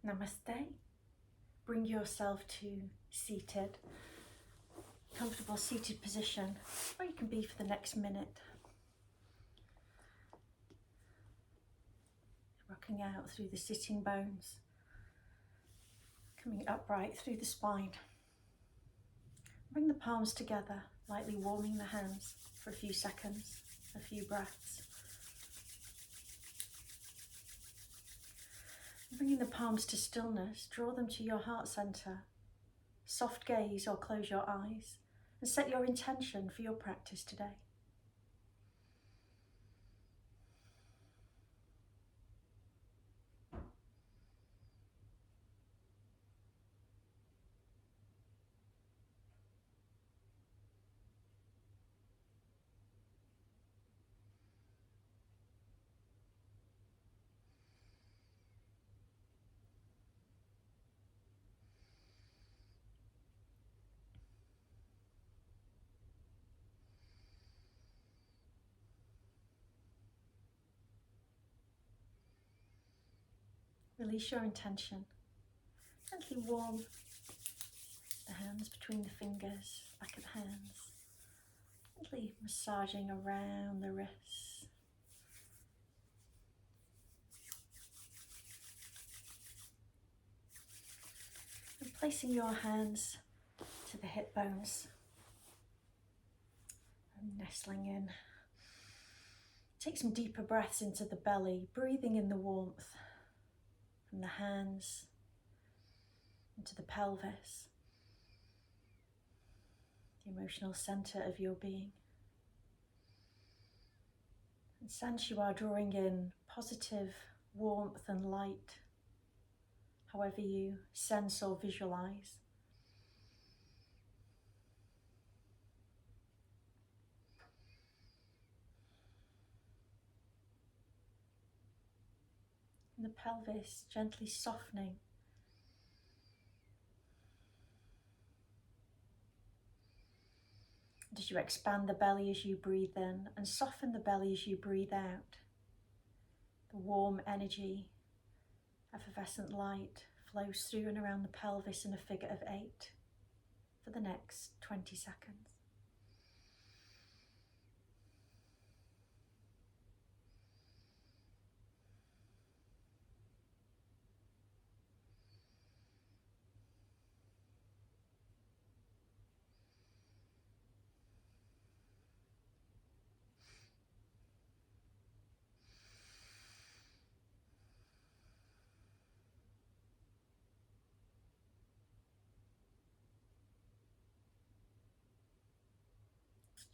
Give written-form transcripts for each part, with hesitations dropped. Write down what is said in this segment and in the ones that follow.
Namaste. Bring yourself to seated, comfortable seated position, where you can be for the next minute. Rocking out through the sitting bones, coming upright through the spine. Bring the palms together, lightly warming the hands for a few seconds, a few breaths. Bringing the palms to stillness, draw them to your heart center. Soft gaze or close your eyes and set your intention for your practice today. Release your intention. Gently warm the hands between the fingers, back of the hands. Gently massaging around the wrists. And placing your hands to the hip bones. And nestling in. Take some deeper breaths into the belly, breathing in the warmth from the hands into the pelvis, the emotional center of your being. And sense you are drawing in positive warmth and light, however you sense or visualize. And the pelvis gently softening. As you expand the belly as you breathe in and soften the belly as you breathe out, the warm energy, effervescent light flows through and around the pelvis in a figure of 8 for the next 20 seconds.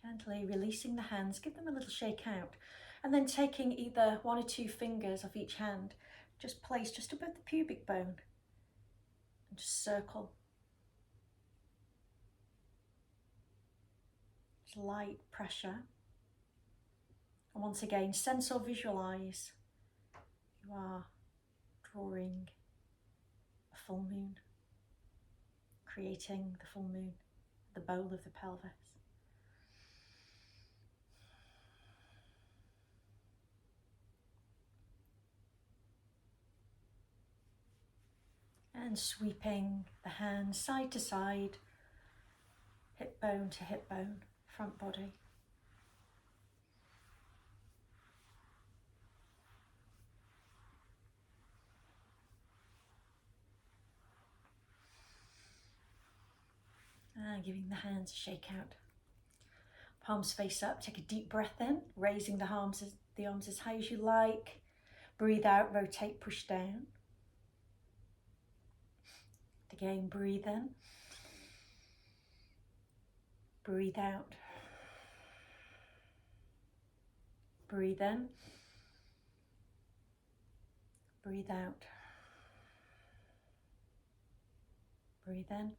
Gently releasing the hands, give them a little shake out, and then taking either 1 or 2 fingers of each hand, just place just above the pubic bone and just circle. Just light pressure. And once again, sense or visualize you are drawing a full moon, creating the full moon, the bowl of the pelvis. And sweeping the hands side to side, hip bone to hip bone, front body. And giving the hands a shake out. Palms face up, take a deep breath in, raising the arms as high as you like. Breathe out, rotate, push down. Again, breathe in. Breathe out. Breathe in. Breathe out. Breathe in.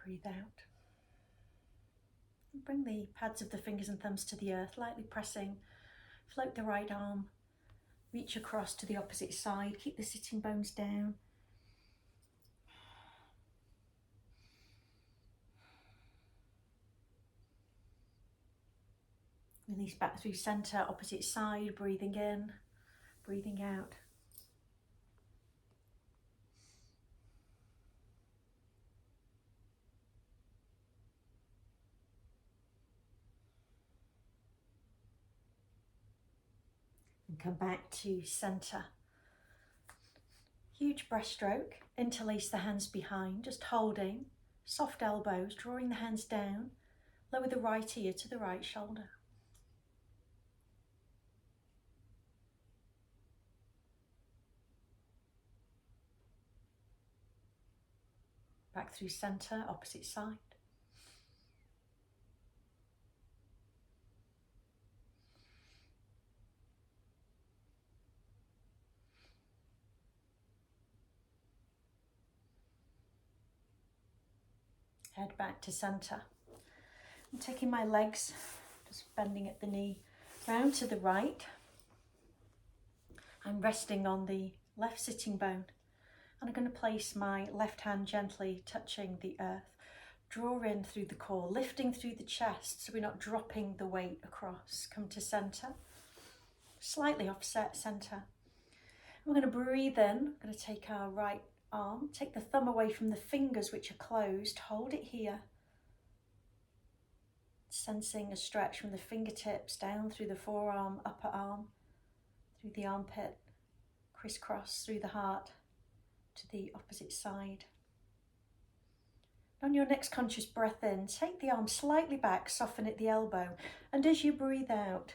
Breathe out. Bring the pads of the fingers and thumbs to the earth, lightly pressing. Float the right arm. Reach across to the opposite side. Keep the sitting bones down. Release back through center, opposite side, breathing in, breathing out. come back to center. Huge breaststroke, interlace the hands behind, just holding, soft elbows, drawing the hands down, lower the right ear to the right shoulder. Back through center, opposite side. Head back to center. I'm taking my legs, just bending at the knee, round to the right. I'm resting on the left sitting bone. And I'm going to place my left hand gently touching the earth. Draw in through the core, lifting through the chest so we're not dropping the weight across. Come to center, slightly offset center. We're going to breathe in. I'm going to take our right arm, take the thumb away from the fingers which are closed, hold it here. Sensing a stretch from the fingertips down through the forearm, upper arm, through the armpit, crisscross through the heart to the opposite side. On your next conscious breath in, take the arm slightly back, soften at the elbow, and as you breathe out,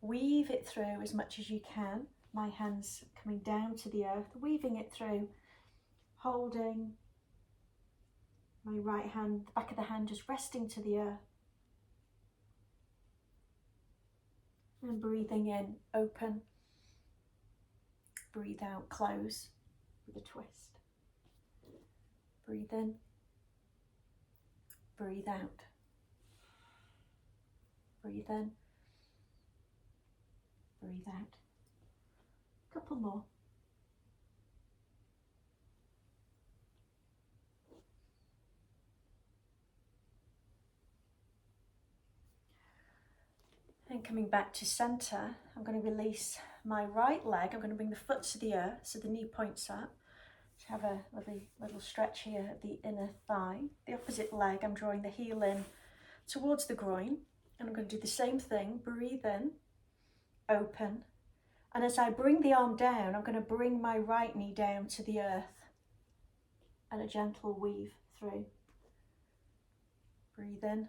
weave it through as much as you can. My hands coming down to the earth, weaving it through, holding my right hand, the back of the hand just resting to the earth. And breathing in, open. Breathe out, close with a twist. Breathe in. Breathe out. Breathe in. Breathe out. Couple more. And coming back to center, I'm going to release my right leg. I'm going to bring the foot to the earth so the knee points up. Have a little stretch here at the inner thigh. The opposite leg, I'm drawing the heel in towards the groin. And I'm going to do the same thing. Breathe in, open. And as I bring the arm down, I'm going to bring my right knee down to the earth and a gentle weave through. Breathe in,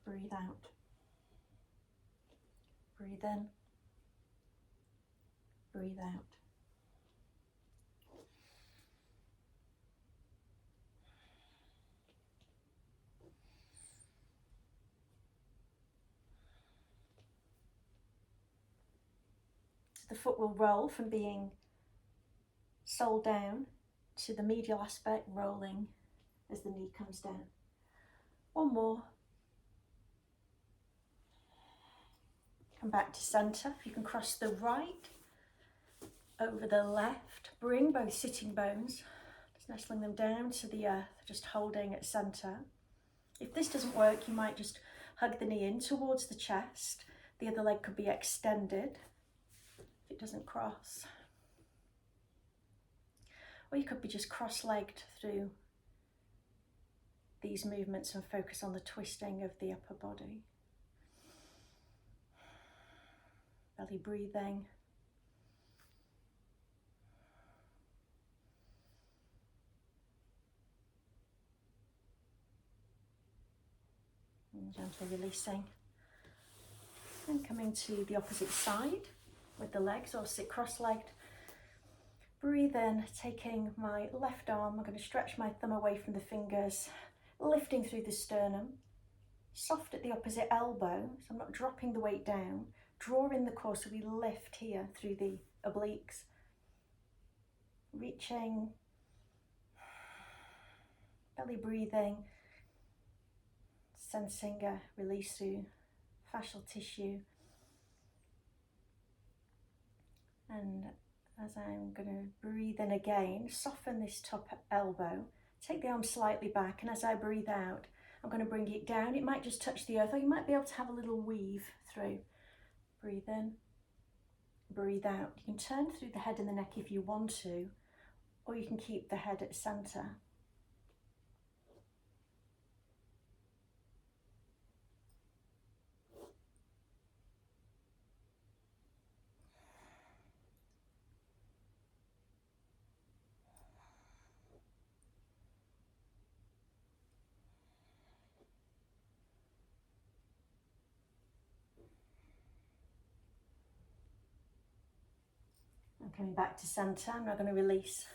breathe out. Breathe in, breathe out. So the foot will roll from being sole down to the medial aspect, rolling as the knee comes down. One more. Come back to center. If you can cross the right over the left, bring both sitting bones, just nestling them down to the earth, just holding at center. If this doesn't work, you might just hug the knee in towards the chest. The other leg could be extended if it doesn't cross. Or you could be just cross-legged through these movements and focus on the twisting of the upper body. Belly breathing. And gently releasing. And coming to the opposite side with the legs, or sit cross-legged. Breathe in, taking my left arm. I'm going to stretch my thumb away from the fingers, lifting through the sternum. Soft at the opposite elbow, so I'm not dropping the weight down. Draw in the core so we lift here through the obliques. Reaching, belly breathing, sensing a release through fascial tissue. And as I'm going to breathe in again, soften this top elbow, take the arm slightly back, and as I breathe out, I'm going to bring it down. It might just touch the earth, or you might be able to have a little weave through. Breathe in, breathe out. You can turn through the head and the neck if you want to, or you can keep the head at center. Coming back to centre, I'm now going to release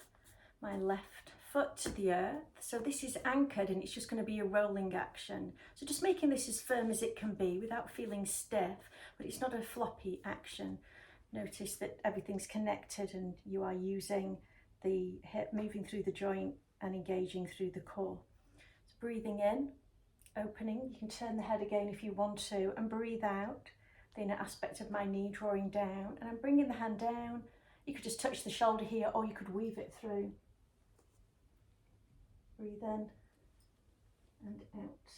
my left foot to the earth. So this is anchored and it's just going to be a rolling action. So just making this as firm as it can be without feeling stiff, but it's not a floppy action. Notice that everything's connected and you are using the hip, moving through the joint and engaging through the core. So breathing in, opening, you can turn the head again if you want to, and breathe out, the inner aspect of my knee drawing down, and I'm bringing the hand down. You could just touch the shoulder here or you could weave it through. Breathe in and out.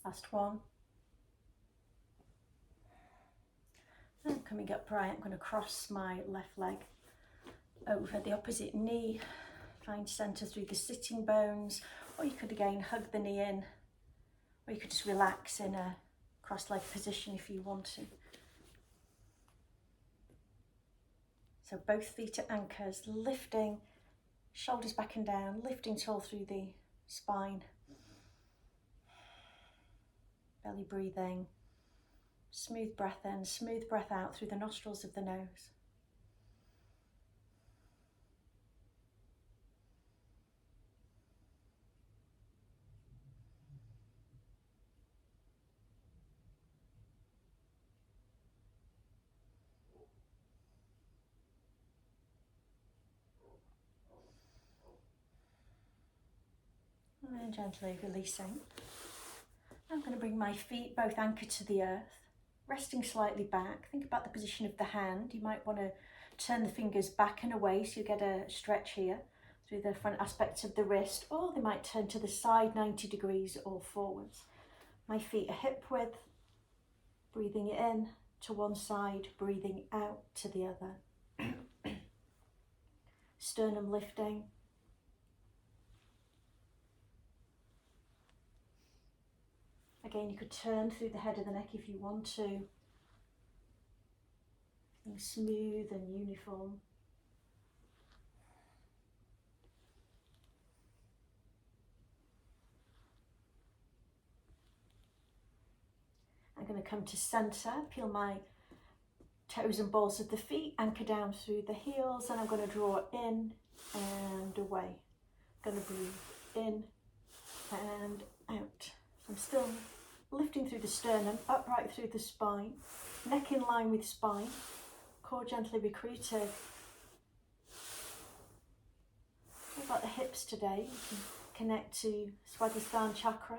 Last one. And coming upright, I'm going to cross my left leg over the opposite knee. Find centre through the sitting bones, or you could again hug the knee in, or you could just relax in a cross-legged position if you want to. So both feet are anchors, lifting, shoulders back and down, lifting tall through the spine. Belly breathing, smooth breath in, smooth breath out through the nostrils of the nose. And then gently releasing. I'm going to bring my feet both anchored to the earth, resting slightly back. Think about the position of the hand. You might want to turn the fingers back and away so you get a stretch here through the front aspects of the wrist, or they might turn to the side 90 degrees or forwards. My feet are hip width, breathing in to one side, breathing out to the other. Sternum lifting. Again, you could turn through the head of the neck if you want to. Everything smooth and uniform. I'm going to come to centre, peel my toes and balls of the feet, anchor down through the heels, and I'm going to draw in and away. I'm going to breathe in and out. I'm still lifting through the sternum, upright through the spine, neck in line with spine, core gently recruited. What about the hips today? You can connect to Swadhisthana chakra,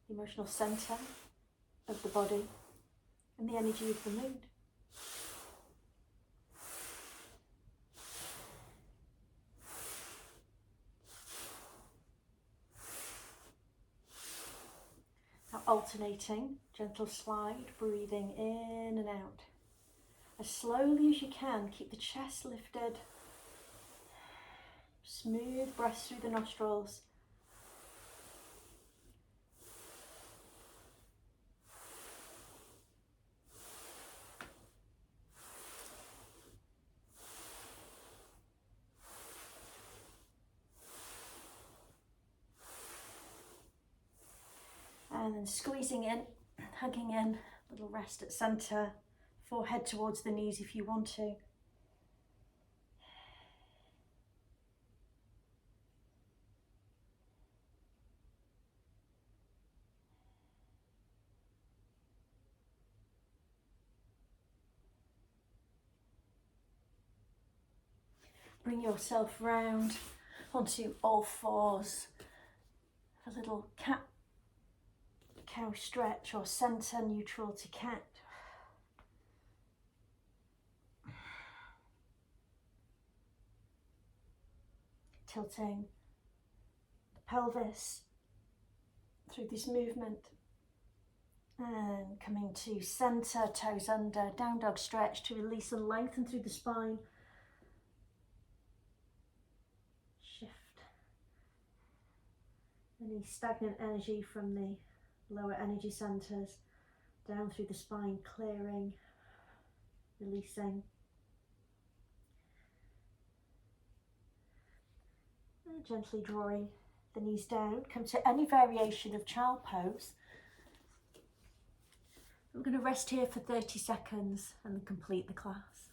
the emotional centre of the body, and the energy of the moon. Now alternating, gentle slide, breathing in and out. As slowly as you can, keep the chest lifted. Smooth breaths through the nostrils. And then squeezing in, hugging in, little rest at centre, forehead towards the knees if you want to. Bring yourself round onto all fours, a little cat cow stretch or centre neutral to cat. Tilting the pelvis through this movement, And coming to centre, toes under, down dog stretch to release and lengthen through the spine. Shift any stagnant energy from the lower energy centres down through the spine, clearing, releasing. And gently drawing the knees down. Come to any variation of child pose. We're going to rest here for 30 seconds and then complete the class.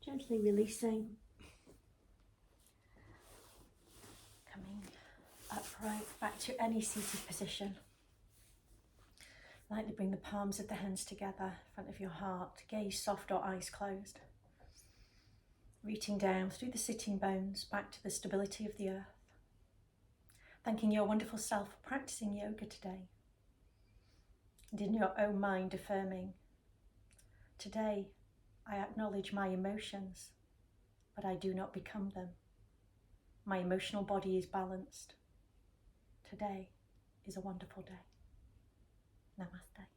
Gently releasing. Coming upright, back to any seated position. Lightly bring the palms of the hands together in front of your heart. Gaze soft or eyes closed. Reaching down through the sitting bones back to the stability of the earth. Thanking your wonderful self for practicing yoga today. And in your own mind affirming, today I acknowledge my emotions, but I do not become them. My emotional body is balanced. Today is a wonderful day. Namaste.